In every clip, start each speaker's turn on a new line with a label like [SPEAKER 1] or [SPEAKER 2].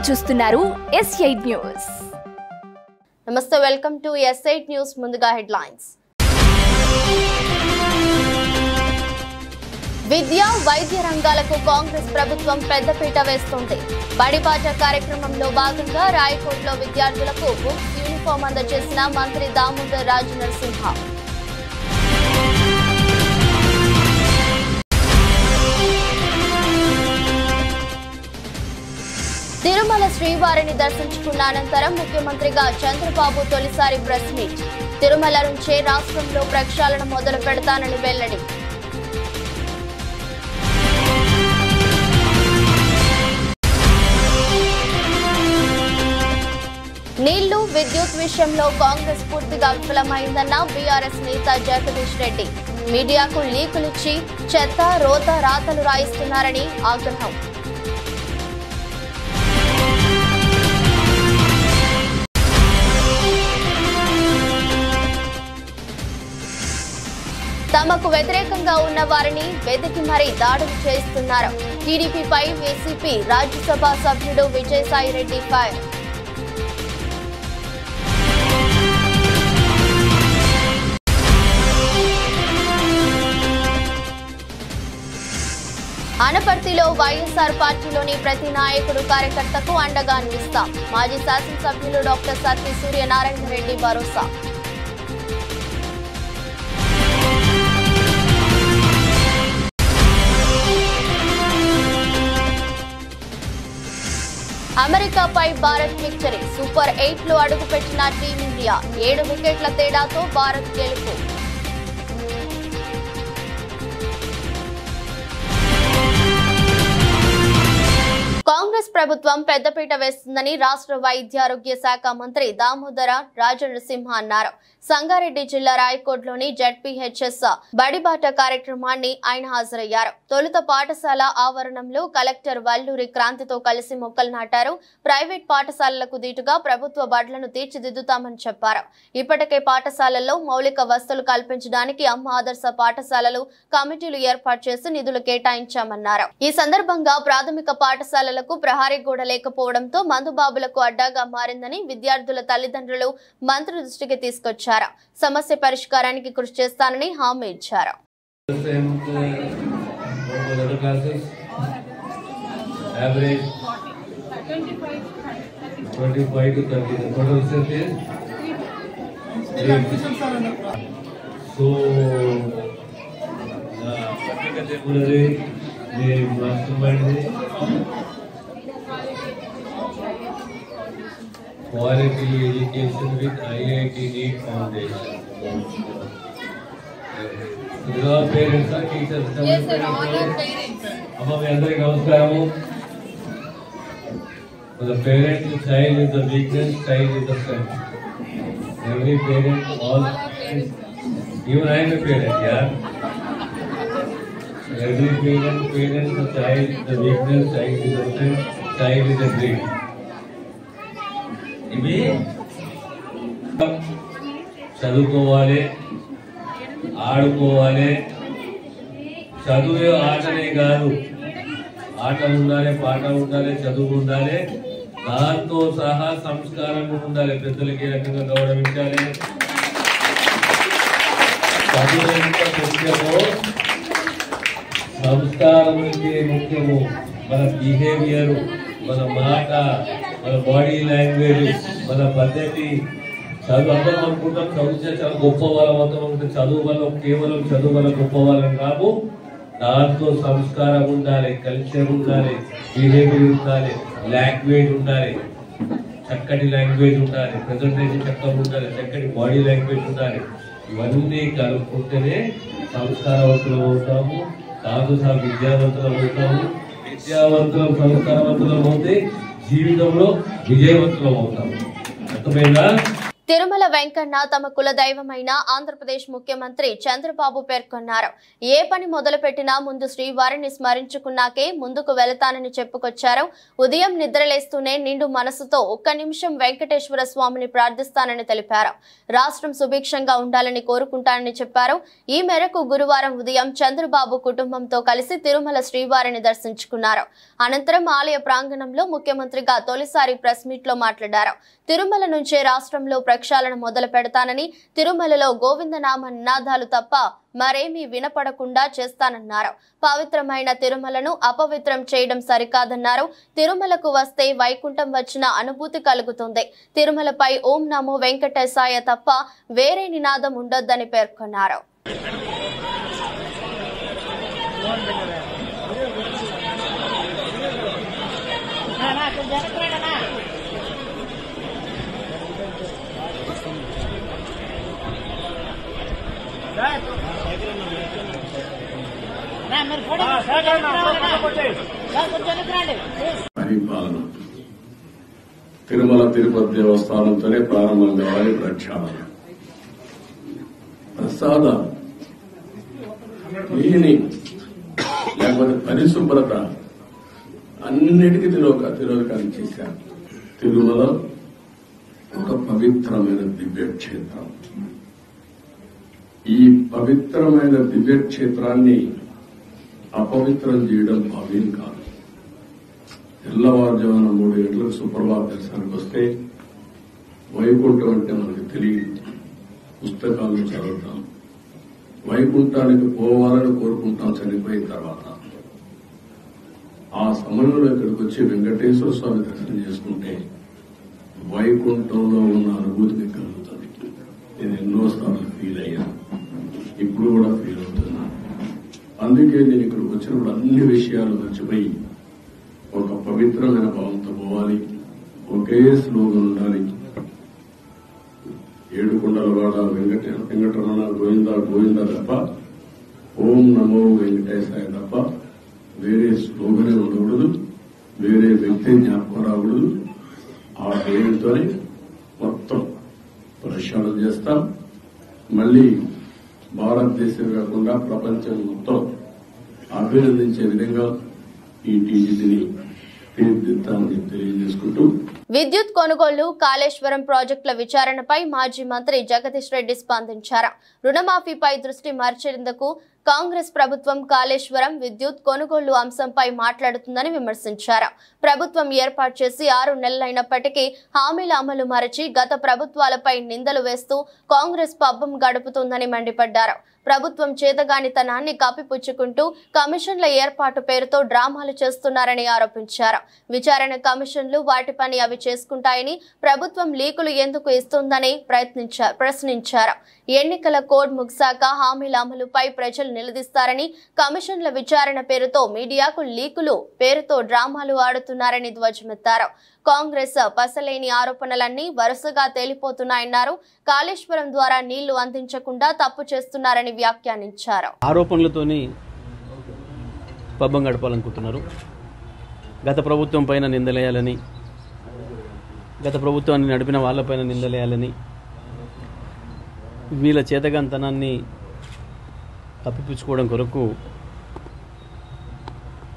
[SPEAKER 1] చూస్తున్నారు S8 news.
[SPEAKER 2] నమస్తే, welcome to S8 news. ముందుగా హెడ్లైన్స్. విద్య, వైద్య రంగాలకు కాంగ్రెస్ ప్రభుత్వం పెద్దపీట వేస్తుంది. బడిబాట కార్యక్రమంలో భాగంగా రాయకోట్లో విద్యార్థులకు బుక్స్, యూనిఫామ్ అందజేసిన మంత్రి దామోదర్ రాజ నరసింహ. తిరుమల శ్రీవారిని దర్శించుకున్న అనంతరం ముఖ్యమంత్రిగా చంద్రబాబు తొలిసారి ప్రెస్ మీట్. తిరుమల నుంచే రాష్ట్రంలో ప్రక్షాళన మొదలు పెడతానని వెల్లడి. నీళ్లు, విద్యుత్ విషయంలో కాంగ్రెస్ పూర్తిగా విఫలమైందన్న బీఆర్ఎస్ నేత జగదీష్ రెడ్డి. మీడియాకు లీకులిచ్చి చెత్త, రోత, రాతలు రాయిస్తున్నారని ఆగ్రహం. తమకు వ్యతిరేకంగా ఉన్న వారిని వెతికి మరీ దాడులు చేస్తున్నారు. టీడీపీపై వైసీపీ రాజ్యసభ సభ్యుడు విజయసాయి రెడ్డి ఫైర్. అనపర్తిలో వైఎస్ఆర్ పార్టీలోని ప్రతి నాయకుడు, కార్యకర్తకు అండగా నిలుస్తాం. మాజీ శాసనసభ్యులు డాక్టర్ సత్తి సూర్యనారాయణ రెడ్డి భరోసా. అమెరికాపై భారత్ విక్టరీ. సూపర్ 8 లో అడుగుపెట్టిన టీమిండియా. 7 వికెట్ల తేడాతో భారత్ గెలుపు. కాంగ్రెస్ ప్రభుత్వం పెద్దపీట వేస్తుందని రాష్ట్ర వైద్యారోగ్య శాఖ మంత్రి దామోదర రాజ నరసింహ అన్నారు. సంగారెడ్డి జిల్లా రాయకోట్లోని జెడ్పీహెచ్ఎస్ బడిబాట కార్యక్రమాన్ని ఆయన హాజరయ్యారు. తొలుత పాఠశాల ఆవరణంలో కలెక్టర్ వల్లూరి క్రాంతితో కలిసి మొక్కలు నాటారు. ప్రైవేట్ పాఠశాలలకు దీటుగా ప్రభుత్వ బడులను తీర్చిదిద్దుతామని చెప్పారు. ఇప్పటికే పాఠశాలల్లో మౌలిక వసతులు కల్పించడానికి అమ్మ ఆదర్శ పాఠశాలలు కమిటీలు ఏర్పాటు చేసి నిధులు కేటాయించామన్నారు. ఈ సందర్భంగా ప్రాథమిక పాఠశాలలకు ప్రహారీ గోడ లేకపోవడంతో మందుబాబులకు అడ్డాగా మారిందని విద్యార్థుల తల్లిదండ్రులు మంత్రి దృష్టికి తీసుకొచ్చారు. సమస్య పరిష్కారానికి కృషి చేస్తానని హామీ ఇచ్చారు.
[SPEAKER 3] Quality education with IIT NEET Foundation. Your parents are teachers.
[SPEAKER 2] Yes, sir, all our parents.
[SPEAKER 3] Amma me andari namaskaramu. For the parent, the child is the weakness, child is the strength. Every parent, all parents, even I am a parent, yeah. Every parent, the child, the weakness, child is the strength, child is the dream. ఇవి చదువుకోవాలి, ఆడుకోవాలి. చదువే ఆటనే కాదు, ఆట ఉండాలి, పాట ఉండాలి, చదువు ఉండాలి, దాంతో సహా సంస్కారం ఉండాలి. పెద్దలకి ఏ రకంగా గౌరవించాలి. చదువు ఎంత ముఖ్యమో సంస్కారం ముఖ్యము. మన బిహేవియర్, మన మాట, మన బాడీ లాంగ్వేజ్, మన పద్ధతి. చదువు అందరం అనుకుంటాం చదివితే చాలా గొప్ప వాళ్ళ మొత్తం ఉంటుంది. చదువు వల్ల కేవలం చదువు వల్ల గొప్ప వాళ్ళని కాదు, దాంతో సంస్కారం ఉండాలి, కల్చర్ ఉండాలి, బిహేవియర్ ఉండాలి, లాంగ్వేజ్ ఉండాలి, చక్కటి లాంగ్వేజ్ ఉండాలి, ప్రెజెంటేషన్ చక్కగా ఉండాలి, చక్కటి బాడీ లాంగ్వేజ్ ఉండాలి. ఇవన్నీ కలుపుకుంటేనే సంస్కారవంతులం అవుతాము, దాంతో సహా విద్యావంతులం అవుతాము. విద్యావంతులం, సంస్కారవంతులం అవుతే జీవితంలో విజయవంతులం అవుతాం. అర్థమైందా?
[SPEAKER 2] తిరుమల వెంకన్న తమ కులదైవమైన ఆంధ్రప్రదేశ్ ముఖ్యమంత్రి చంద్రబాబు పేర్కొన్నారు. ఏ పని మొదలుపెట్టినా ముందు శ్రీవారిని స్మరించుకున్నాకే ముందుకు వెళతానని చెప్పుకొచ్చారు. ఉదయం నిద్రలేస్తూనే నిండు మనసుతో ఒక్క నిమిషం వెంకటేశ్వర స్వామిని ప్రార్థిస్తానని తెలిపారు. రాష్ట్రం సుభిక్షంగా ఉండాలని కోరుకుంటానని చెప్పారు. ఈ మేరకు గురువారం ఉదయం చంద్రబాబు కుటుంబంతో కలిసి తిరుమల శ్రీవారిని దర్శించుకున్నారు. అనంతరం ఆలయ ప్రాంగణంలో ముఖ్యమంత్రిగా తొలిసారి ప్రెస్ మీట్ లో మాట్లాడారు. తిరుమల నుంచే రాష్ట్రంలో ప్రక్షాళన మొదలు పెడతానని, తిరుమలలో గోవిందనామ నినాదాలు తప్ప మరేమీ వినపడకుండా చేస్తానన్నారు. పవిత్రమైన తిరుమలను అపవిత్రం చేయడం సరికాదన్నారు. తిరుమలకు వస్తే వైకుంఠం వచ్చిన అనుభూతి కలుగుతుంది. తిరుమలపై ఓం నమో వెంకటేశాయ తప్ప వేరే నినాదం ఉండొద్దని పేర్కొన్నారు.
[SPEAKER 4] పరిపాలన తిరుమల తిరుపతి దేవస్థానంతోనే ప్రారంభం కావాలి. ప్రక్షాళన ప్రసాద దీని లేకపోతే పరిశుభ్రత అన్నిటికీ తిరోగకాన్ని చేశారు. తిరుమల ఒక పవిత్రమైన దివ్యక్షేత్రం. ఈ పవిత్రమైన దివ్యక్షేత్రాన్ని అపవిత్రం చేయడం భావ్యం కాదు. తెల్లవారుజామున 3 గంటలకు సుప్రభాత దర్శనానికి వస్తే వైకుంఠం అంటే మనకు తెలియదు. పుస్తకాలను చదువుతాం, వైకుంఠానికి పోవాలని కోరుకుంటాం చనిపోయిన తర్వాత. ఆ సమయంలో ఇక్కడికి వచ్చి వెంకటేశ్వర స్వామి దర్శనం చేసుకుంటే వైకుంఠంలో ఉన్న అనుభూతిని కలుగుతుంది. నేను ఎన్నోసార్లు ఫీల్ అయ్యాను, ఇప్పుడు కూడా ఫీల్ అవుతున్నాను. అందుకే నేను ఇక్కడికి వచ్చినప్పుడు అన్ని విషయాలు మర్చిపోయి ఒక పవిత్రమైన భావంతో పోవాలి. ఒకే స్లోగన్ ఉండాలి. ఏడుకొండలవాడ వెంకటరమణ గోవింద గోవింద తప్ప, ఓం నమో వెంకటేశాయ తప్ప వేరే స్లోగనే ఉండకూడదు. వేరే వ్యక్తి జ్ఞాపకం రాకూడదు. ఆ పేరుతోనే మొత్తం ప్రక్షాళన చేస్తాం. మళ్లీ భారతదేశం కాకుండా ప్రపంచం మొత్తం అభినందించే విధంగా ఈ టీజీని తీర్చిదిద్దామని తెలియజేసుకుంటూ,
[SPEAKER 2] విద్యుత్ కొనుగోలు, కాళేశ్వరం ప్రాజెక్టుల విచారణపై మాజీ మంత్రి జగదీష్ రెడ్డి స్పందించారు. రుణమాఫీపై దృష్టి మార్చేందుకు కాంగ్రెస్ ప్రభుత్వం కాళేశ్వరం విద్యుత్ కొనుగోలు అంశంపై మాట్లాడుతుందని విమర్శించారు. ప్రభుత్వం ఏర్పాటు చేసి 6 నెలలైనప్పటికీ హామీల అమలు మరచి గత ప్రభుత్వాలపై నిందలు వేస్తూ కాంగ్రెస్ పబ్బం గడుపుతుందని మండిపడ్డారు. ప్రభుత్వం చేతగానితనాన్ని కప్పిపుచ్చుకుంటూ కమిషన్ల ఏర్పాటు పేరుతో డ్రామాలు చేస్తున్నారని ఆరోపించారు. విచారణ కమిషన్లు వాటి పని అవి చేసుకుంటాయని, ప్రభుత్వం లీకులు ఎందుకు ఇస్తుందని ప్రశ్నించారు. ఎన్నికల కోడ్ ముగిశాక హామీల అమలుపై ప్రజలు నిలదీస్తారని, కమిషన్ల విచారణ పేరుతో మీడియాకు లీకులు పేరుతో డ్రామాలు ఆడుతున్నారని ధ్వజమెత్తారు. కాంగ్రెస్ పసలేని ఆరోపణలన్నీ వరుసగా తేలిపోతున్నాయన్నారు. కాళేశ్వరం ద్వారా నీళ్లు అందించకుండా తప్పు చేస్తున్నారని వ్యాఖ్యానించారు.
[SPEAKER 5] ఆరోపణలతోని పబ్బం గడపాలనుకుంటున్నారు. గత ప్రభుత్వం పైన నిందలేయాలని, గత ప్రభుత్వాన్ని నడిపిన వాళ్ళపైన నిందలేయాలని, వీళ్ళ చేతగాంతనాన్ని కప్పిపుచ్చుకోవడం కొరకు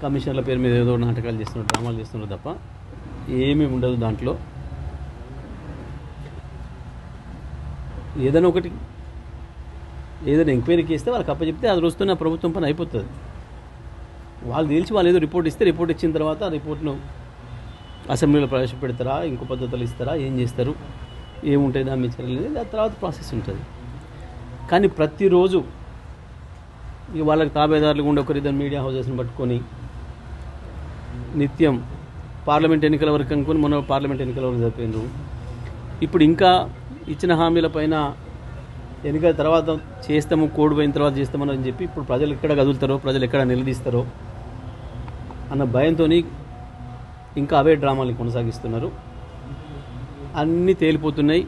[SPEAKER 5] కమిషన్ల పేరు మీద ఏదో నాటకాలు చేస్తున్నారు, డ్రామాలు చేస్తున్నారు తప్ప ఏమీ ఉండదు. దాంట్లో ఏదైనా ఒకటి ఏదైనా ఎంక్వైరీ చేస్తే వాళ్ళకి అప్పచెప్తే అది రోజుతో ప్రభుత్వం పని అయిపోతుంది. వాళ్ళు తెలిసి వాళ్ళు ఏదో రిపోర్ట్ ఇస్తే, రిపోర్ట్ ఇచ్చిన తర్వాత ఆ రిపోర్ట్ను అసెంబ్లీలో ప్రవేశపెడతారా, ఇంకో పద్ధతులు ఇస్తారా, ఏం చేస్తారు, ఏముంటాయి దాని మీద చర్యలు, దాని తర్వాత ప్రాసెస్ ఉంటుంది. కానీ ప్రతిరోజు ఇక వాళ్ళకి తాబేదారులు ఉండే ఒకరిద్దరు మీడియా హౌజెస్ని పట్టుకొని నిత్యం పార్లమెంట్ ఎన్నికల వరకు అనుకుని మొన్న పార్లమెంట్ ఎన్నికల వరకు జరిపోయినారు. ఇప్పుడు ఇంకా ఇచ్చిన హామీల పైన ఎన్నికల తర్వాత చేస్తాము, కోడ్ పోయిన తర్వాత చేస్తామని అని చెప్పి ఇప్పుడు ప్రజలు ఎక్కడ కదులుతారో, ప్రజలు ఎక్కడ నిలదీస్తారో అన్న భయంతో ఇంకా అవే డ్రామాలు కొనసాగిస్తున్నారు. అన్నీ తేలిపోతున్నాయి.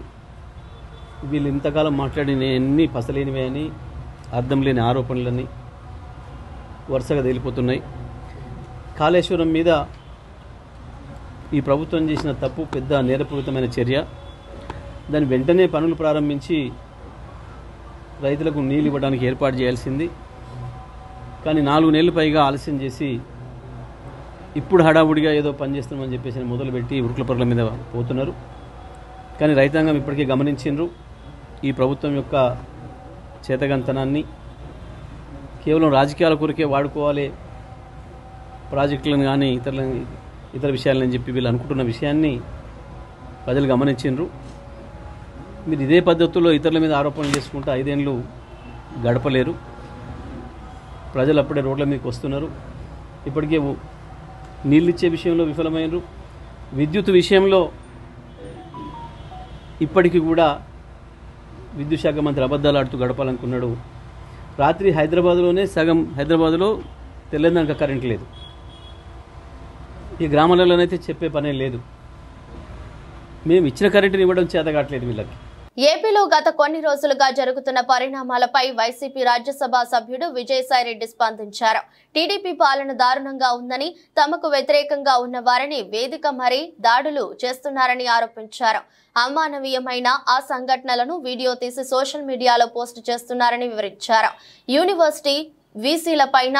[SPEAKER 5] వీళ్ళు ఇంతకాలం మాట్లాడిన అన్నీ పసలేనివే అని, అర్థం లేని ఆరోపణలని వరుసగా తేలిపోతున్నాయి. కాళేశ్వరం మీద ఈ ప్రభుత్వం చేసిన తప్పు పెద్ద నేరపూరితమైన చర్య. దాని వెంటనే పనులు ప్రారంభించి రైతులకు నీళ్ళు ఇవ్వడానికి ఏర్పాటు చేయాల్సింది. కానీ 4 నెలలు పైగా ఆలస్యం చేసి ఇప్పుడు హడావుడిగా ఏదో పని చేస్తున్నామని చెప్పేసి మొదలుపెట్టి ఉరుకుల పరుగుల మీద పోతున్నారు. కానీ రైతాంగం ఇప్పటికే గమనించిండ్రు ఈ ప్రభుత్వం యొక్క చేతగంతనాన్ని. కేవలం రాజకీయాల కొరకే వాడుకోవాలి ప్రాజెక్టులను కానీ ఇతర విషయాలని చెప్పి వీళ్ళు అనుకుంటున్న విషయాన్ని ప్రజలు గమనించిండ్రు. మీరు ఇదే పద్ధతుల్లో ఇతరుల మీద ఆరోపణలు చేసుకుంటూ 5 ఏళ్ళు గడపలేరు. ప్రజలు అప్పుడే రోడ్ల మీదకి వస్తున్నారు. ఇప్పటికే నీళ్ళిచ్చే విషయంలో విఫలమైనరు. విద్యుత్ విషయంలో ఇప్పటికీ కూడా విద్యుత్ శాఖ మంత్రి అబద్ధాలు ఆడుతూ గడపాలనుకున్నాడు. రాత్రి హైదరాబాద్లోనే సగం హైదరాబాద్లో తెల్లందాక కరెంట్ లేదు. ఈ గ్రామాలలోనైతే చెప్పే పనే లేదు. మేము ఇచ్చిన కరెంటుని ఇవ్వడం చేత కావట్లేదు వీళ్ళకి.
[SPEAKER 2] ఏపీలో గత కొన్ని రోజులుగా జరుగుతున్న పరిణామాలపై వైసీపీ రాజ్యసభ సభ్యుడు విజయసాయిరెడ్డి స్పందించారు. టీడీపీ పాలన దారుణంగా ఉందని, తమకు వ్యతిరేకంగా ఉన్న వారిని వేదిక మరీ దాడులు చేస్తున్నారని ఆరోపించారు. అమానవీయమైన ఆ సంఘటనలను వీడియో తీసి సోషల్ మీడియాలో పోస్ట్ చేస్తున్నారని వివరించారు. యూనివర్సిటీ వీసీలపైన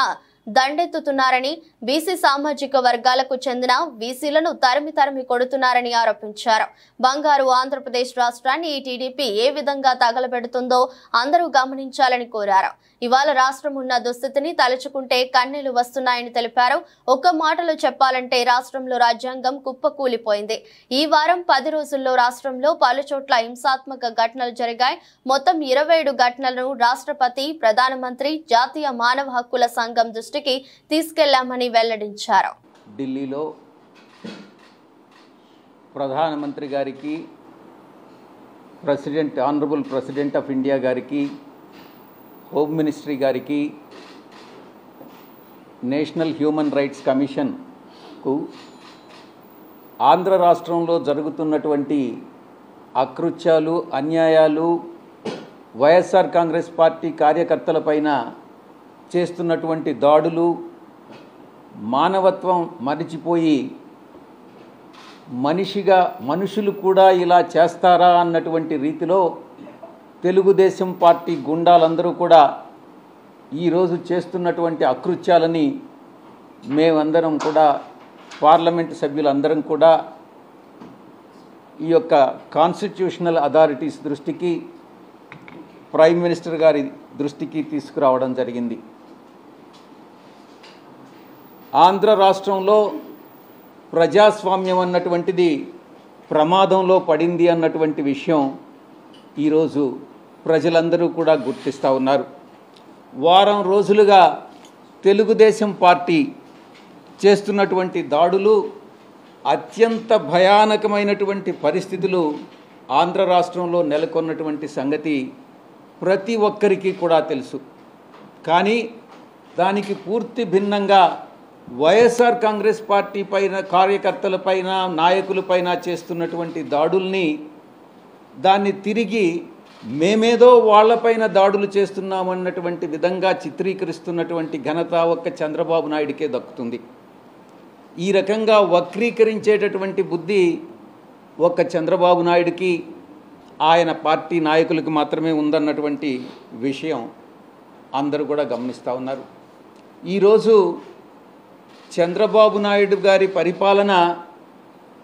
[SPEAKER 2] దండెత్తుతున్నారని, బీసీ సామాజిక వర్గాలకు చెందిన వీసీలను తరిమి కొడుతున్నారని ఆరోపించారు. బంగారు ఆంధ్రప్రదేశ్ రాష్ట్రాన్ని ఈ టీడీపీ ఏ విధంగా తగలబెడుతుందో అందరూ గమనించాలని కోరారు. ఇవాళ రాష్ట్రం ఉన్న దుస్థితిని తలుచుకుంటే కన్నీళ్లు వస్తున్నాయని తెలిపారు. ఒక్క మాటలో చెప్పాలంటే రాష్ట్రంలో రాజ్యాంగం కుప్పకూలిపోయింది. ఈ వారం 10 రోజుల్లో రాష్ట్రంలో పలుచోట్ల హింసాత్మక ఘటనలు జరిగాయి. మొత్తం 27 ఘటనలను రాష్ట్రపతి, ప్రధానమంత్రి, జాతీయ మానవ హక్కుల సంఘం దృష్టికి తీసుకెళ్లామని వెల్లడించారు.
[SPEAKER 6] ఢిల్లీలో ప్రధానమంత్రి గారికి, ఆనరబుల్ ప్రెసిడెంట్ ఆఫ్ ఇండియా గారికి, హోమ్ మినిస్ట్రీ గారికి, నేషనల్ హ్యూమన్ రైట్స్ కమిషన్కు ఆంధ్ర రాష్ట్రంలో జరుగుతున్నటువంటి అకృత్యాలు, అన్యాయాలు, వైఎస్ఆర్ కాంగ్రెస్ పార్టీ కార్యకర్తలపైన చేస్తున్నటువంటి దాడులు, మానవత్వం మరిచిపోయి మనుషులు కూడా ఇలా చేస్తారా అన్నటువంటి రీతిలో తెలుగుదేశం పార్టీ గుండాలందరూ కూడా ఈరోజు చేస్తున్నటువంటి అకృత్యాలని మేమందరం కూడా, పార్లమెంటు సభ్యులందరం కూడా ఈ యొక్క కాన్స్టిట్యూషనల్ అథారిటీస్ దృష్టికి, ప్రైమ్ మినిస్టర్ గారి దృష్టికి తీసుకురావడం జరిగింది. ఆంధ్ర రాష్ట్రంలో ప్రజాస్వామ్యం అన్నటువంటిది ప్రమాదంలో పడింది అన్నటువంటి విషయం ఈరోజు ప్రజలందరూ కూడా గుర్తిస్తూ ఉన్నారు. వారం రోజులుగా తెలుగుదేశం పార్టీ చేస్తున్నటువంటి దాడులు, అత్యంత భయానకమైనటువంటి పరిస్థితులు ఆంధ్ర రాష్ట్రంలో నెలకొన్నటువంటి సంగతి ప్రతి ఒక్కరికి కూడా తెలుసు. కానీ దానికి పూర్తి భిన్నంగా వైఎస్ఆర్ కాంగ్రెస్ పార్టీ పైన, కార్యకర్తలపైన, నాయకులపైన చేస్తున్నటువంటి దాడుల్ని, దాన్ని తిరిగి మేమేదో వాళ్లపైన దాడులు చేస్తున్నామన్నటువంటి విధంగా చిత్రీకరిస్తున్నటువంటి ఘనత ఒక్క చంద్రబాబు నాయుడికే దక్కుతుంది. ఈ రకంగా వక్రీకరించేటటువంటి బుద్ధి ఒక్క చంద్రబాబు నాయుడికి, ఆయన పార్టీ నాయకులకు మాత్రమే ఉందన్నటువంటి విషయం అందరూ కూడా గమనిస్తూ ఉన్నారు. ఈరోజు చంద్రబాబు నాయుడు గారి పరిపాలన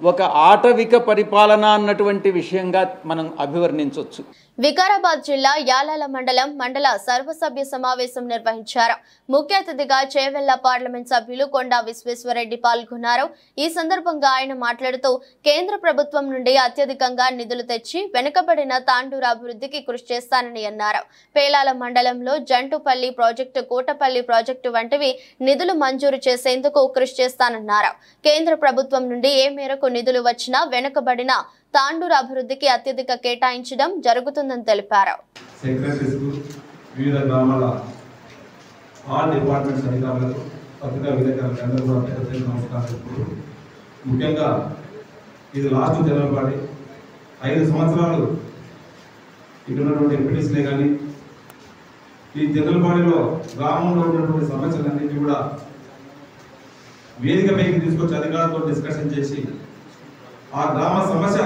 [SPEAKER 6] ఒక ఆటవిక పరిపాలన అన్నటువంటి విషయంగా మనం అభివర్ణించవచ్చు.
[SPEAKER 2] వికారాబాద్ జిల్లా యాలాల మండల సర్వసభ్య సమావేశం నిర్వహించారు. ముఖ్య అతిథిగా చేవెళ్ల పార్లమెంట్ సభ్యులు కొండా విశ్వేశ్వరరెడ్డి పాల్గొన్నారు. ఈ సందర్భంగా ఆయన మాట్లాడుతూ కేంద్ర ప్రభుత్వం నుండి అత్యధికంగా నిధులు తెచ్చి వెనుకబడిన తాండూరు అభివృద్ధికి కృషి చేస్తానని అన్నారు. పేలాల మండలంలో జంటుపల్లి ప్రాజెక్టు, కోటపల్లి ప్రాజెక్టు వంటివి నిధులు మంజూరు చేసేందుకు కృషి చేస్తానన్నారు. కేంద్ర ప్రభుత్వం నుండి ఏ మేరకు నిధులు వచ్చినా వెనుకబడిన తాండూరు అభివృద్ధికి అత్యధిక కేటాయించడం జరుగుతుందని తెలిపారు.
[SPEAKER 7] ముఖ్యంగా ఇది లాస్ట్ తెలవబడి 5 సంవత్సరాలు ఇక్కడ ఉన్నటువంటి ఎంపీటీసీలే కానీ ఈ తెలవబాడిలో గ్రామంలో ఉన్నటువంటి సమస్యలన్నింటినీ కూడా వేదికపైకి తీసుకొచ్చి అధికారులతో డిస్కషన్ చేసి ఆ గ్రామ సమస్య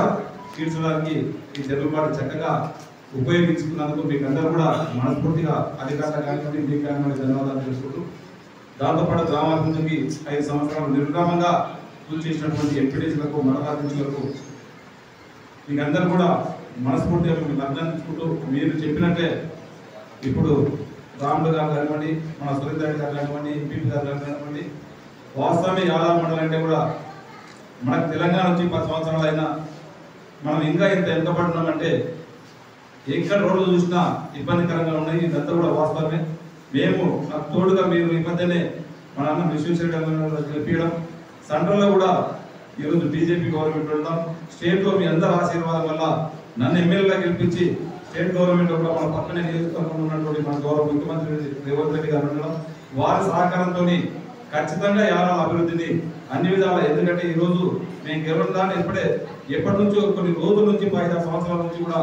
[SPEAKER 7] తీర్చడానికి ఈ చెరువుబాటు చక్కగా ఉపయోగించుకున్నందుకు మీకు అందరూ కూడా మనస్ఫూర్తిగా అధికారులు కానివ్వండి మీకు కానివ్వండి ధన్యవాదాలు తెలుసుకుంటూ దాంతోపాటు గ్రామాభివృద్ధికి 5 సంవత్సరాలు నిర్విరామంగా కృషి చేసినటువంటి ఎంపీటీసీలకు మండలాధ్యక్షులకు మీకు అందరూ కూడా మనస్ఫూర్తిగా మీకు అభినందించుకుంటూ మీరు చెప్పినట్టే ఇప్పుడు రాముడు గారు కానివ్వండి మన సురేంద్ర రెడ్డి గారు కానివ్వండి ఎంపీపీ గారు కానివ్వండి వాస్తవమే యాదాద్రి మండలం అంటే కూడా మనకు తెలంగాణ వచ్చి 10 సంవత్సరాలు అయినా మనం ఇంకా ఇంత వెనుకబడుతున్నామంటే ఎక్కడ రోడ్లు చూసినా ఇబ్బందికరంగా ఉన్నాయి. ఇదంతా కూడా వాస్తవమే. మేము నాకు తోడుగా మీరు ఈ మధ్యనే మన అన్న విశ్వేశ్వరరెడ్డి గెలిపించడం, సెంట్రల్లో కూడా ఈరోజు బీజేపీ గవర్నమెంట్ ఉండడం, స్టేట్లో మీ అందరి ఆశీర్వాదం వల్ల నన్ను ఎమ్మెల్యేగా గెలిపించి స్టేట్ గవర్నమెంట్ కూడా మన పక్కనే నియోజకవర్గంలో ఉన్నటువంటి మన గౌరవ ముఖ్యమంత్రి రేవంత్ రెడ్డి గారు ఉండడం, వారి సహకారంతో ఖచ్చితంగా యాదాద్రి అభివృద్ధిని అన్ని విధాలా, ఎందుకంటే ఈరోజు మేము గెలవడం దాన్ని ఎప్పటి నుంచో కొన్ని రోజుల నుంచి 5-6 సంవత్సరాల నుంచి కూడా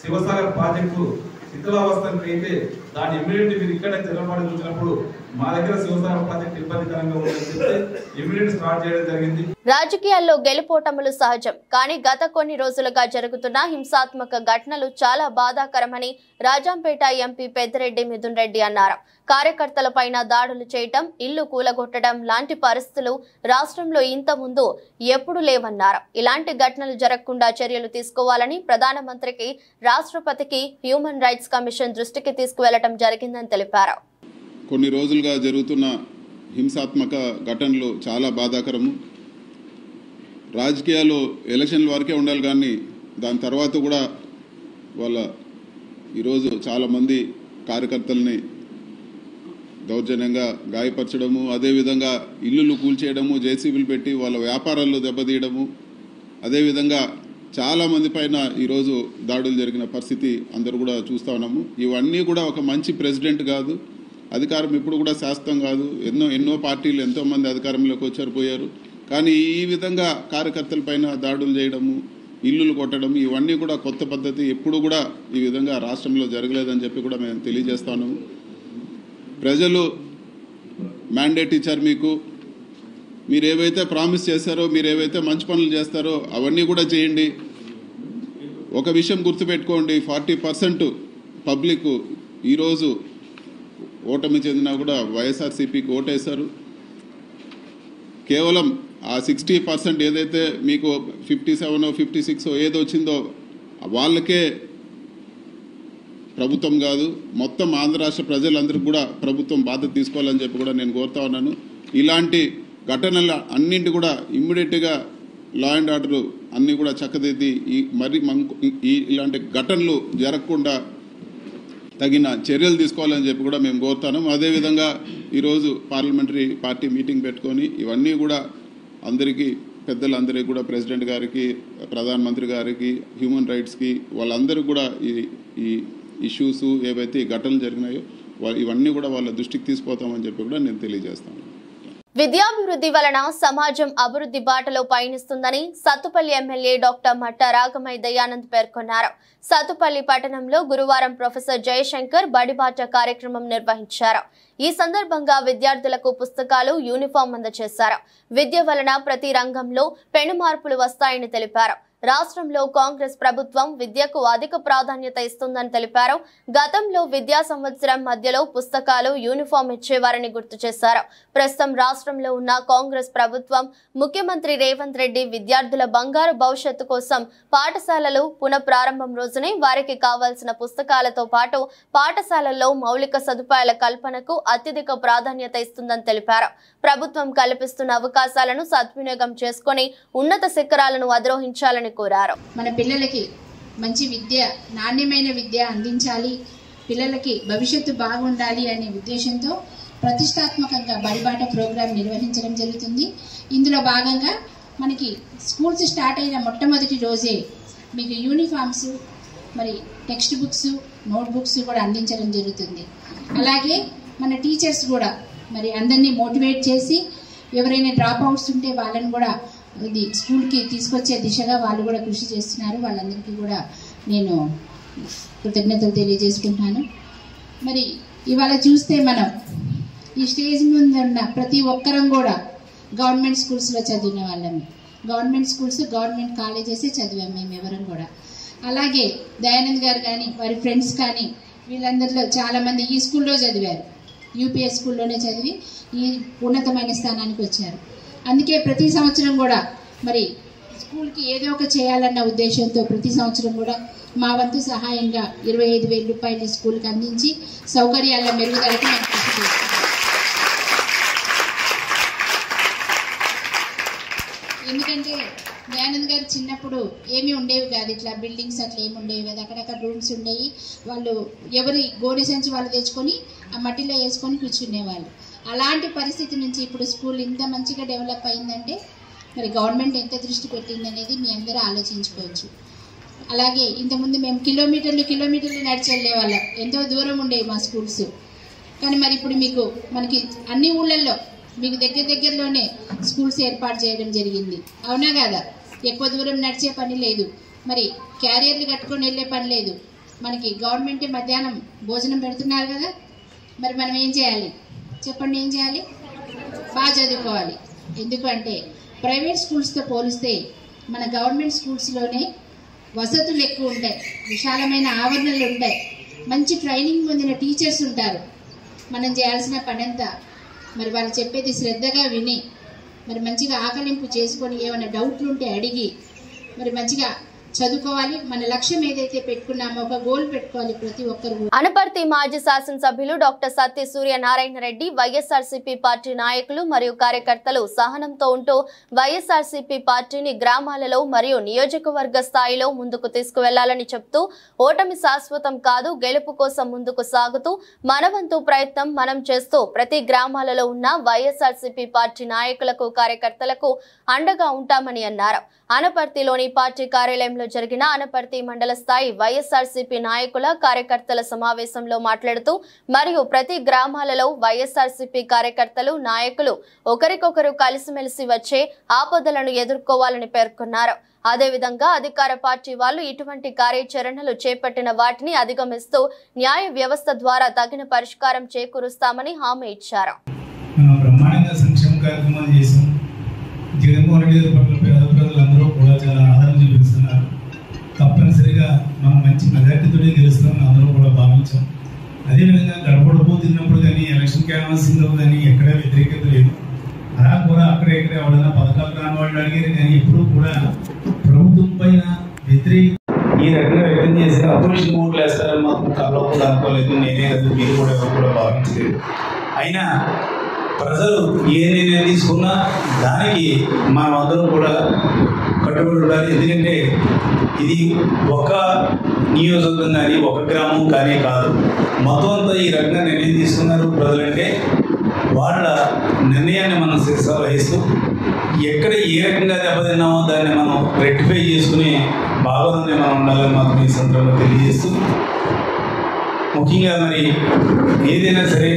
[SPEAKER 7] శివసాగర్ ప్రాజెక్టు శిథిలావస్థకి అయితే దాన్ని ఇమ్మీడియట్ మీరు ఇక్కడే తెలంగాణ చూసినప్పుడు మా దగ్గర శివసాగర్ ప్రాజెక్టు ఇబ్బందికరంగా ఉందని చెప్తే ఇమ్మీడియట్ స్టార్ట్ చేయడం జరిగింది.
[SPEAKER 2] రాజకీయాల్లో గెలుపోటములు సహజం, కానీ గత కొన్ని రోజులుగా జరుగుతున్న హింసాత్మక ఘటనలు చాలా బాధాకరమని రాజంపేట ఎంపీ పెద్దిరెడ్డి మిథున్ రెడ్డి అన్నారు. కార్యకర్తలపైన దాడులు చేయటం, ఇల్లు కూలగొట్టడం లాంటి పరిస్థితులు రాష్ట్రంలో ఇంత ముందు ఎప్పుడు లేవన్నారు. ఇలాంటి ఘటనలు జరగకుండా చర్యలు తీసుకోవాలని ప్రధానమంత్రికి, రాష్ట్రపతికి హ్యూమన్ రైట్స్ కమిషన్ దృష్టికి తీసుకువెళ్లడం జరిగిందని తెలిపారు.
[SPEAKER 8] కొన్ని రోజులుగా జరుగుతున్న హింసాత్మక ఘటనలు చాలా బాధాకరము. రాజకీయాలు ఎలక్షన్ల వరకే ఉండాలి, కానీ దాని తర్వాత కూడా వాళ్ళ ఈరోజు చాలామంది కార్యకర్తల్ని దౌర్జన్యంగా గాయపరచడము, అదేవిధంగా ఇల్లులు కూల్చేయడము, జేసీబీలు పెట్టి వాళ్ళ వ్యాపారాల్లో దెబ్బతీయడము, అదేవిధంగా చాలామంది పైన ఈరోజు దాడులు జరిగిన పరిస్థితి అందరూ కూడా చూస్తూ ఉన్నాము. ఇవన్నీ కూడా ఒక మంచి ప్రెసిడెంట్ కాదు, అధికారం ఇప్పుడు కూడా శాశ్వతం కాదు. ఎన్నో పార్టీలు ఎంతోమంది అధికారంలోకి వచ్చారు, పోయారు. కానీ ఈ విధంగా కార్యకర్తల పైన దాడులు చేయడము, ఇల్లులు కొట్టడం, ఇవన్నీ కూడా కొత్త పద్ధతి. ఎప్పుడు కూడా ఈ విధంగా రాష్ట్రంలో జరగలేదని చెప్పి కూడా మేము తెలియజేస్తాను. ప్రజలు మ్యాండేట్ ఇచ్చారు మీకు. మీరు ఏవైతే ప్రామిస్ చేశారో, మీరు ఏవైతే మంచి పనులు చేస్తారో అవన్నీ కూడా చేయండి. ఒక విషయం గుర్తుపెట్టుకోండి, 40% పబ్లిక్ ఈరోజు ఓటమి చెందినా కూడా వైఎస్ఆర్సీపీకి ఓటేశారు. కేవలం ఆ 60% ఏదైతే మీకు 57 56 ఏదో వచ్చిందో వాళ్ళకే ప్రభుత్వం కాదు, మొత్తం ఆంధ్ర రాష్ట్ర ప్రజలందరికీ కూడా ప్రభుత్వం బాధ్యత తీసుకోవాలని చెప్పి కూడా నేను కోరుతా ఉన్నాను. ఇలాంటి ఘటనల అన్నింటి కూడా ఇమ్మీడియట్గా లా అండ్ ఆర్డర్ అన్నీ కూడా చక్కదిద్ది ఇలాంటి ఘటనలు జరగకుండా తగిన చర్యలు తీసుకోవాలని చెప్పి కూడా మేము కోరుతాను. అదేవిధంగా ఈరోజు పార్లమెంటరీ పార్టీ మీటింగ్ పెట్టుకొని ఇవన్నీ కూడా అందరికీ, పెద్దలందరికీ కూడా, ప్రెసిడెంట్ గారికి, ప్రధానమంత్రి గారికి, హ్యూమన్ రైట్స్కి, వాళ్ళందరూ కూడా ఈ ఇష్యూస్ ఏవైతే ఘటనలు జరిగినాయో ఇవన్నీ కూడా వాళ్ళ దృష్టికి తీసుకుపోతామని చెప్పి కూడా నేను తెలియజేస్తాను.
[SPEAKER 2] విద్యాభివృద్ధి వలన సమాజం అభివృద్ధి బాటలో పయనిస్తుందని సత్తుపల్లి ఎమ్మెల్యే డాక్టర్ మట్టా రాగమై దయానంద్ పేర్కొన్నారు. సత్తుపల్లి పట్టణంలో గురువారం ప్రొఫెసర్ జయశంకర్ బడిబాట కార్యక్రమం నిర్వహించారు. ఈ సందర్భంగా విద్యార్థులకు పుస్తకాలు, యూనిఫామ్ అందజేశారు. విద్య వలన ప్రతి రంగంలో పెను మార్పులు వస్తాయని తెలిపారు. రాష్ట్రంలో కాంగ్రెస్ ప్రభుత్వం విద్యకు అధిక ప్రాధాన్యత ఇస్తుందని తెలిపారు. గతంలో విద్యా సంవత్సరం మధ్యలో పుస్తకాలు, యూనిఫామ్ ఇచ్చేవారని గుర్తు చేశారు. ప్రస్తుతం రాష్ట్రంలో ఉన్న కాంగ్రెస్ ప్రభుత్వం, ముఖ్యమంత్రి రేవంత్ రెడ్డి విద్యార్థుల బంగారు భవిష్యత్తు కోసం పాఠశాలలు పునఃప్రారంభం రోజునే వారికి కావాల్సిన పుస్తకాలతో పాటు పాఠశాలల్లో మౌలిక సదుపాయాల కల్పనకు అత్యధిక ప్రాధాన్యత ఇస్తుందని తెలిపారు. ప్రభుత్వం కల్పిస్తున్న అవకాశాలను సద్వినియోగం చేసుకుని ఉన్నత శిఖరాలను అధిరోహించాలని కోరారు.
[SPEAKER 9] మన పిల్లలకి మంచి విద్య, నాణ్యమైన విద్య అందించాలి, పిల్లలకి భవిష్యత్తు బాగుండాలి అనే ఉద్దేశంతో ప్రతిష్టాత్మకంగా బడిబాట ప్రోగ్రాం నిర్వహించడం జరుగుతుంది. ఇందులో భాగంగా మనకి స్కూల్స్ స్టార్ట్ అయిన మొట్టమొదటి రోజే మీకు యూనిఫామ్స్, మరి టెక్స్ట్ బుక్స్, నోట్ బుక్స్ కూడా అందించడం జరుగుతుంది. అలాగే మన టీచర్స్ కూడా మరి అందరినీ మోటివేట్ చేసి ఎవరైనా డ్రాప్ అవుట్స్ ఉంటే వాళ్ళని కూడా ఇది స్కూల్కి తీసుకొచ్చే దిశగా వాళ్ళు కూడా కృషి చేస్తున్నారు. వాళ్ళందరికీ కూడా నేను కృతజ్ఞతలు తెలియజేసుకుంటాను. మరి ఇవాళ చూస్తే మనం ఈ స్టేజ్ ముందు ఉన్న ప్రతి ఒక్కరం కూడా గవర్నమెంట్ స్కూల్స్లో చదివిన వాళ్ళమే. గవర్నమెంట్ స్కూల్స్, గవర్నమెంట్ కాలేజెస్ చదివాం మేము ఎవరం కూడా. అలాగే దయానంద్ గారు కానీ వారి ఫ్రెండ్స్ కానీ వీళ్ళందరిలో చాలామంది ఈ స్కూల్లో చదివారు, యూపీఎస్ స్కూల్లోనే చదివి ఈ ఉన్నతమైన స్థానానికి వచ్చారు. అందుకే ప్రతి సంవత్సరం కూడా మరి స్కూల్కి ఏదో ఒక చేయాలన్న ఉద్దేశంతో ప్రతి సంవత్సరం కూడా మా వంతు సహాయంగా 25,000 రూపాయలు స్కూల్కి అందించి సౌకర్యాల మెరుగుదలకు మేము కృషి చేస్తాం. ఎందుకంటే దయానంద్ గారు చిన్నప్పుడు ఏమీ ఉండేవి కాదు, ఇట్లా బిల్డింగ్స్ అట్లా ఏమి ఉండేవి కాదు, అక్కడక్కడ రూమ్స్ ఉండేవి. వాళ్ళు ఎవరి గోనె సంచి వాళ్ళు తెచ్చుకొని ఆ మట్టిలో వేసుకొని కూర్చునేవాళ్ళు. అలాంటి పరిస్థితి నుంచి ఇప్పుడు స్కూల్ ఇంత మంచిగా డెవలప్ అయిందంటే మరి గవర్నమెంట్ ఎంత దృష్టి పెట్టింది అనేది మీ అందరూ ఆలోచించుకోవచ్చు. అలాగే ఇంతకుముందు మేము కిలోమీటర్లు నడిచి వెళ్ళేవాళ్ళం, ఎంతో దూరం ఉండేవి మా స్కూల్స్. కానీ మరి ఇప్పుడు మనకి అన్ని ఊళ్ళల్లో మీకు దగ్గరలోనే స్కూల్స్ ఏర్పాటు చేయడం జరిగింది, అవునా కదా? ఎక్కువ దూరం నడిచే పని లేదు, మరి క్యారియర్లు కట్టుకొని వెళ్ళే పని లేదు. మనకి గవర్నమెంట్ మధ్యాహ్నం భోజనం పెడుతున్నారు కదా, మరి మనం ఏం చేయాలి చెప్పండి? ఏం చేయాలి? బాగా చదువుకోవాలి. ఎందుకంటే ప్రైవేట్ స్కూల్స్తో పోలిస్తే మన గవర్నమెంట్ స్కూల్స్లోనే వసతులు ఎక్కువ ఉంటాయి, విశాలమైన ఆవరణలు ఉంటాయి, మంచి ట్రైనింగ్ పొందిన టీచర్స్ ఉంటారు. మనం చేయాల్సిన పనంతా మరి వాళ్ళు చెప్పేది శ్రద్ధగా విని మరి మంచిగా ఆకలింపు చేసుకొని ఏమైనా డౌట్లు ఉంటే అడిగి మరి మంచిగా చదువుకోవాలి. మన లక్ష్యం ఏదైతే పెట్టుకున్నామో ఒక గోల్ పెట్టుకోవాలి ప్రతి ఒక్కరు.
[SPEAKER 2] అనపర్తి మాజీ శాసనసభ్యులు డాక్టర్ సత్య సూర్యనారాయణ రెడ్డి వైఎస్ఆర్సీపీ పార్టీ నాయకులు మరియు కార్యకర్తలు సహనంతో ఉంటూ వైఎస్ఆర్సీపీ పార్టీని గ్రామాలలో మరియు నియోజకవర్గ స్థాయిలో ముందుకు తీసుకువెళ్లాలని చెప్తూ ఓటమి శాశ్వతం కాదు, గెలుపు కోసం ముందుకు సాగుతూ మనవంతు ప్రయత్నం మనం చేస్తూ ప్రతి గ్రామాలలో ఉన్న వైఎస్ఆర్సీపీ పార్టీ నాయకులకు కార్యకర్తలకు అండగా ఉంటామని అన్నారు. అనపర్తిలోని పార్టీ కార్యాలయంలో జరిగిన అనపర్తి మండల స్థాయి వైఎస్ఆర్సీపీ నాయకుల కార్యకర్తల సమావేశంలో మాట్లాడుతూ మరియు ప్రతి గ్రామాలలో వైఎస్ఆర్సీపీ కార్యకర్తలు నాయకులు ఒకరికొకరు కలిసిమెలిసి వచ్చే ఆపదలను ఎదుర్కోవాలని పేర్కొన్నారు. అదేవిధంగా అధికార పార్టీ వాళ్ళు ఇటువంటి కార్యాచరణలు చేపట్టిన వాటిని అధిగమిస్తూ న్యాయ వ్యవస్థ ద్వారా తగిన పరిష్కారం చేకూరుస్తామని హామీ ఇచ్చారు.
[SPEAKER 10] జగన్మోహన్ రెడ్డి గారి పట్ల పేద ప్రజలందరూ కూడా చాలా ఆదరణ చూపిస్తున్నారు. తప్పనిసరిగా మనం మంచి మెజార్టీతోనే గెలుస్తామని అందరూ కూడా భావించాం. అదేవిధంగా గడపడపో తిన్నప్పుడు కానీ ఎలక్షన్ క్యాన్వాసింగ్లో కానీ ఎక్కడా వ్యతిరేకత లేదు. అలా కూడా అక్కడెక్కడే ఎవరైనా పథకాలు రాని వాళ్ళు అడిగారు, కానీ ఎప్పుడూ కూడా ప్రభుత్వం పైన వ్యతిరేకత ఈ రకంగా వ్యక్తం చేసి అపోజిషన్ ఓట్లు వేస్తారని మాత్రం కల్లో కూడా అనుకోలేదు. నేనే కదా, మీరు కూడా ఎవరు కూడా భావించలేదు. అయినా ప్రజలు ఏ నిర్ణయం తీసుకున్నా దానికి మనం అందరం కూడా కట్టుబడి ఉండాలి. ఎందుకంటే ఇది ఒక నియోజకవర్గం కానీ ఒక గ్రామం కానీ కాదు, మొత్తం అంతా ఈ రకంగా నిర్ణయం తీసుకున్నారు ప్రజలంటే వాళ్ళ నిర్ణయాన్ని మనం శిరస వహిస్తూ ఎక్కడ ఏ రకంగా దెబ్బతిన్నామో దాన్ని మనం రెక్టిఫై చేసుకుని భాగంలోనే మనం ఉండాలని మాత్రం ఈ సందర్భంలో తెలియజేస్తూ, ముఖ్యంగా మరి ఏదైనా సరే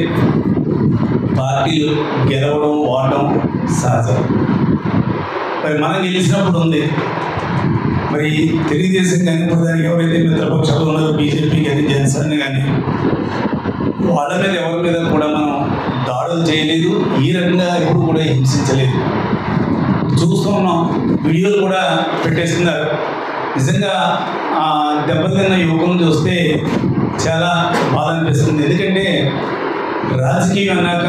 [SPEAKER 10] పార్టీలు గెలవడం ఓడడం సహజం. మరి మనం గెలిచినప్పుడు ఉంది, మరి తెలుగుదేశం కానీ దానికి ఎవరైతే మిత్రపక్షాలు ఉన్నారో బీజేపీ కానీ జనసేన కానీ వాళ్ళ మీద ఎవరి మీద కూడా మనం దాడులు చేయలేదు, ఈ రకంగా ఎప్పుడు కూడా హింసించలేదు. చూస్తూ ఉన్నాం, వీడియోలు కూడా పెట్టేస్తున్నారు. నిజంగా దెబ్బతిన్న యువకులను చూస్తే చాలా బాధ అనిపిస్తుంది. ఎందుకంటే రాజకీయం అన్నాక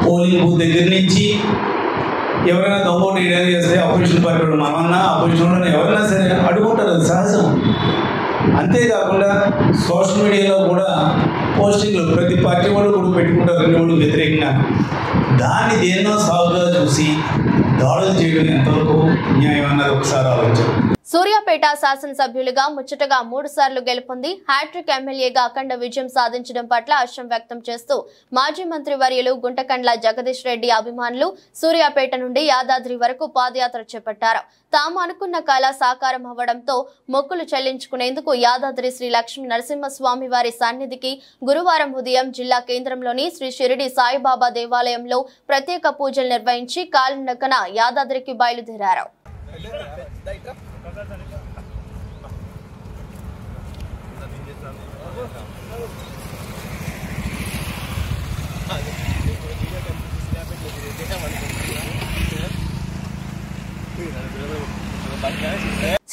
[SPEAKER 10] పోలింగ్ బూత్ దగ్గర నుంచి ఎవరైనా దొంగోటు వేయడానికి చేస్తే అపోజిషన్ పార్టీ వాళ్ళు మనమన్నా అపోజిషన్ ఎవరైనా సరే అడుగుంటారు, అది సహజం. అంతేకాకుండా సోషల్ మీడియాలో కూడా పోస్టింగ్లు ప్రతి పార్టీ వాళ్ళు కూడా పెట్టుకుంటారు, రెండు వాళ్ళు వ్యతిరేకంగా. దాన్ని దేన్నో సాగుగా చూసి దాడులు చేయడం ఎంతవరకు న్యాయం అన్నది ఒకసారి ఆలోచించారు.
[SPEAKER 2] సూర్యాపేట శాసనసభ్యులుగా ముచ్చటగా 3 సార్లు గెలుపొంది హ్యాట్రిక్ ఎమ్మెల్యేగా అఖండ విజయం సాధించడం పట్ల హర్షం వ్యక్తం చేస్తూ మాజీ మంత్రి వర్యులు గుంటకండ్ల జగదీష్ రెడ్డి అభిమానులు సూర్యాపేట నుండి యాదాద్రి వరకు పాదయాత్ర చేపట్టారు. తాము అనుకున్న కళ సాకారం అవ్వడంతో మొక్కులు చెల్లించుకునేందుకు యాదాద్రి శ్రీ లక్ష్మీ నరసింహస్వామి వారి సన్నిధికి గురువారం ఉదయం జిల్లా కేంద్రంలోని శ్రీ షిరిడి సాయిబాబా దేవాలయంలో ప్రత్యేక పూజలు నిర్వహించి కాలినడకన యాదాద్రికి బయలుదేరారు.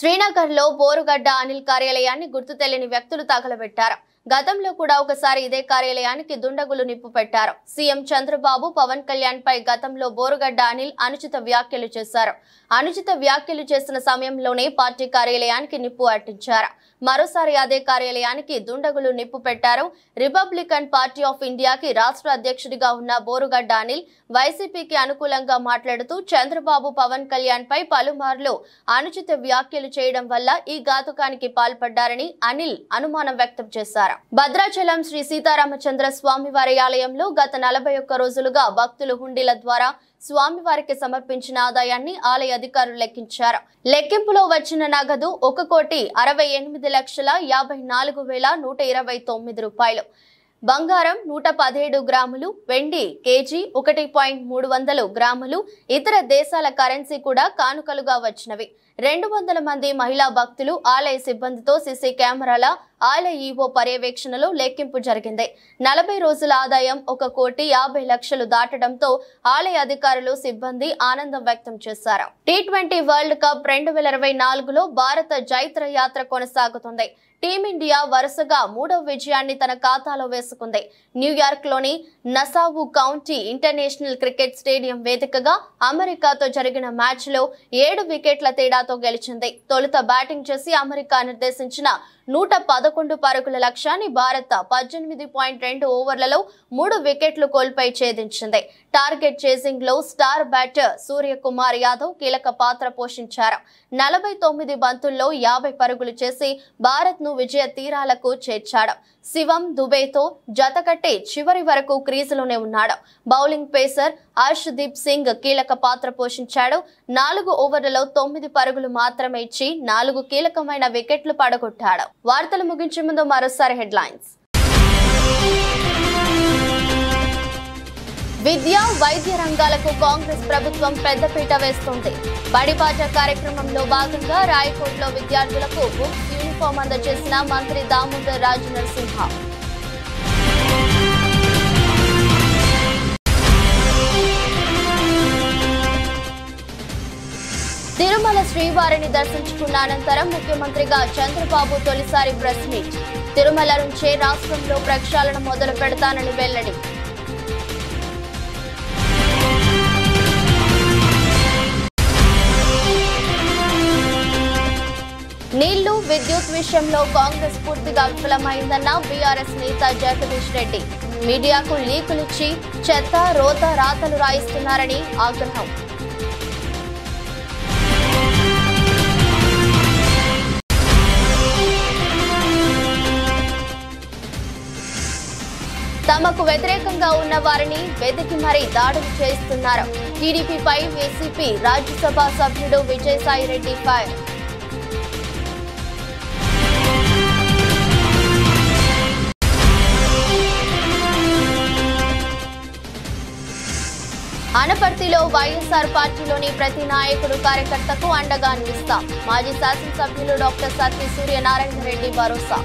[SPEAKER 2] శ్రీనగర్లో బోరుగడ్డ అనిల్ కార్యాలయాన్ని గుర్తు తెలియని వ్యక్తులు తగలబెట్టారు. గతంలో కూడా ఒకసారి ఇదే కార్యాలయానికి దుండగులు నిప్పు పెట్టారు. సీఎం చంద్రబాబు పవన్ కళ్యాణ్ పై గతంలో బోరుగడ్డ అనిల్ అనుచిత వ్యాఖ్యలు చేశారు. అనుచిత వ్యాఖ్యలు చేసిన సమయంలోనే పార్టీ కార్యాలయానికి నిప్పు అంటించారు. మరోసారి అదే కార్యాలయానికి దుండగులు నిప్పు పెట్టారు. రిపబ్లికన్ పార్టీ ఆఫ్ ఇండియాకి రాష్ట్ర అధ్యక్షుడిగా ఉన్న బోరుగడ్డ అనిల్ వైసీపీకి అనుకూలంగా మాట్లాడుతూ చంద్రబాబు పవన్ కళ్యాణ్ పై పలుమార్లు అనుచిత వ్యాఖ్యలు చేయడం వల్ల ఈ ఘాతుకానికి పాల్పడ్డారని అనిల్ అనుమానం వ్యక్తం చేశారు. భద్రాచలం శ్రీ సీతారామచంద్ర స్వామివారి ఆలయంలో గత 41 రోజులుగా భక్తులు హుండీల ద్వారా స్వామివారికి సమర్పించిన ఆదాయాన్ని ఆలయ అధికారులు లెక్కించారు. లెక్కింపులో వచ్చిన నగదు 1,68,54,129 రూపాయలు, బంగారం 117 గ్రాములు, వెండి కేజీ 1.300 గ్రాములు, ఇతర దేశాల కరెన్సీ కూడా కానుకలుగా వచ్చినవి. 200 మంది మహిళా భక్తులు ఆలయ సిబ్బందితో సీసీ కెమెరాల ఆలయ ఈవో పర్యవేక్షణలో లెక్కింపు జరిగింది. 40 రోజుల ఆదాయం 1,50,00,000 దాటడంతో ఆలయ అధికారులు సిబ్బంది ఆనందం వ్యక్తం చేశారు. T20 వరల్డ్ కప్ 2024లో భారత జైత్ర యాత్ర కొనసాగుతుంది. టీమిండియా వరుసగా 3వ విజయాన్ని తన ఖాతాలో వేసుకుంది. న్యూయార్క్ లోని Nassau county international cricket stadium వేదికగా అమెరికాతో జరిగిన మ్యాచ్ లో 7 వికెట్ల తేడాతో గెలిచింది. తొలుత బ్యాటింగ్ చేసి అమెరికా నిర్దేశించిన 111 పరుగుల లక్ష్యాన్ని భారత్ 18.2 ఓవర్లలో 3 వికెట్లు కోల్పోయి ఛేదించింది. టార్గెట్ చేసింగ్ లో స్టార్ బ్యాటర్ సూర్యకుమార్ యాదవ్ కీలక పాత్ర పోషించారు. 49 బంతుల్లో 50 పరుగులు చేసి భారత్ ను విజయ తీరాలకు చేర్చాడు. శివం దుబేతో జతకట్టి చివరి వరకు క్రీజులోనే ఉన్నాడు. బౌలింగ్ పేసర్ హర్షదీప్ సింగ్ కీలక పాత్ర పోషించాడు. 4 ఓవర్లలో 9 పరుగులు మాత్రమే ఇచ్చి 4 కీలకమైన వికెట్లు పడగొట్టాడు. వార్తలు ముగించే ముందు మరోసారి హెడ్లైన్స్. విద్య, వైద్య రంగాలకు కాంగ్రెస్ ప్రభుత్వం పెద్దపీట వేస్తోంది. బడిబాట కార్యక్రమంలో భాగంగా రాయకోట్లో విద్యార్థులకు బుక్స్, యూనిఫామ్ అందజేసిన మంత్రి దామోదర్ రాజనరసింహ. తిరుమల శ్రీవారిని దర్శించుకున్న అనంతరం ముఖ్యమంత్రిగా చంద్రబాబు తొలిసారి ప్రెస్ మీట్. తిరుమల నుంచే రాష్ట్రంలో ప్రక్షాళన మొదలు పెడతానని వెల్లడి. నీళ్లు, విద్యుత్ విషయంలో కాంగ్రెస్ పూర్తిగా విఫలమైందన్న బీఆర్ఎస్ నేత జగదీష్ రెడ్డి. మీడియాకు లీకులిచ్చి చెత్త, రోత రాతలు రాయిస్తున్నారని ఆగ్రహం. తమకు వ్యతిరేకంగా ఉన్న వారిని వెతికి మరీ దాడులు చేస్తున్నారు. టీడీపీపై వైసీపీ రాజ్యసభ సభ్యుడు విజయసాయి రెడ్డి ఫైర్. అనపర్తిలో వైఎస్ఆర్ పార్టీలోని ప్రతి నాయకుడు, కార్యకర్తకు అండగా నిలుస్తాం. మాజీ శాసనసభ్యులు డాక్టర్ సత్తి సూర్యనారాయణ రెడ్డి భరోసా.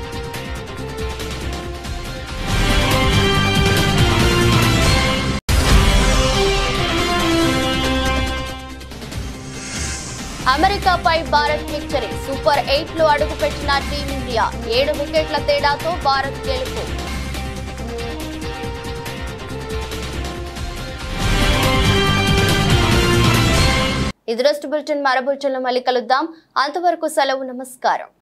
[SPEAKER 2] అమెరికాపై భారత్ విక్టరీ. సూపర్ 8లో అడుగుపెట్టిన టీమిండియా 7 వికెట్ల తేడాతో భారత్ గెలుపు. ఇది రోజు బులెటిన్. మరో బులెటిన్లో మళ్ళీ కలుద్దాం. అంతవరకు సెలవు. నమస్కారం.